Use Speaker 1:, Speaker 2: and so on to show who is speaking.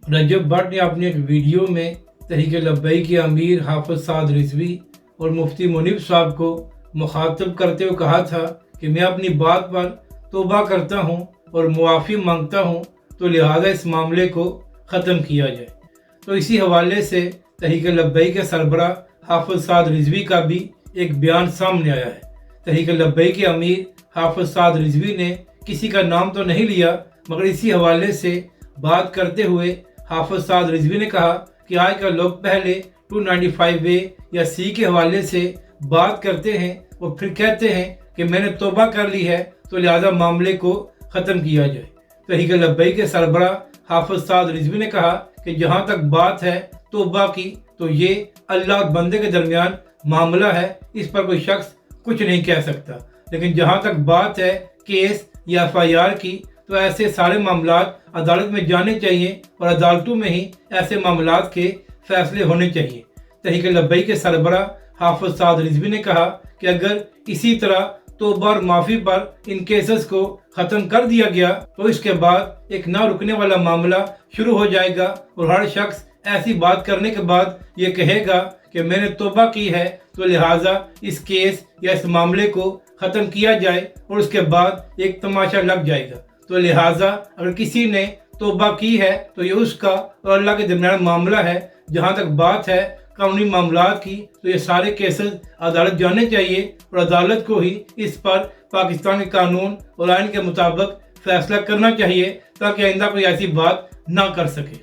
Speaker 1: रजब भट्ट ने अपनी एक वीडियो में तहरीक लब्बैक के अमीर हाफिज साद रिजवी और मुफ्ती मुनीब साहब को मुखातब करते हुए कहा था कि मैं अपनी बात पर तौबा करता हूँ और मुआफ़ी मांगता हूँ, तो लिहाजा इस मामले को ख़त्म किया जाए। तो इसी हवाले से तहरीक लब्बैक के सरबराह हाफिज साद रिजवी का भी एक बयान सामने आया है। तहरीक लब्बैक के अमीर हाफिज साद रिजवी ने किसी का नाम तो नहीं लिया, मगर इसी हवाले से बात करते हुए हाफिज साद रिजवी ने कहा कि आजकल लोग पहले 295A या C के हवाले से बात करते हैं और फिर कहते हैं कि मैंने तौबा कर ली है, तो लिहाजा मामले को ख़त्म किया जाए। तहरीक लब्बैक के सरबराह हाफिज साद रिजवी ने कहा कि जहाँ तक बात है तौबा की, तो ये अल्लाह और बंदे के दरमियान मामला है, इस पर कोई शख्स कुछ नहीं कह सकता। लेकिन जहाँ तक बात है केस या FIR की, तो ऐसे सारे मामलात अदालत में जाने चाहिए और अदालतों में ही ऐसे मामलात के फैसले होने चाहिए। तहरीक लब्बैक के सरबराह हाफिज साद रिजवी ने कहा कि अगर इसी तरह तौबा और माफ़ी पर इन केसेस को ख़त्म कर दिया गया, तो इसके बाद एक ना रुकने वाला मामला शुरू हो जाएगा और हर शख्स ऐसी बात करने के बाद ये कहेगा कि मैंने तौबा की है, तो लिहाजा इस केस या इस मामले को ख़त्म किया जाए और उसके बाद एक तमाशा लग जाएगा। तो लिहाजा अगर किसी ने तौबा की है तो ये उसका और अल्लाह के दरमियान मामला है। जहाँ तक बात है कानूनी मामलात की, तो ये सारे केसेस अदालत जाने चाहिए और अदालत को ही इस पर पाकिस्तान के कानून और आइन के मुताबिक फैसला करना चाहिए, ताकि आइंदा कोई ऐसी बात ना कर सके।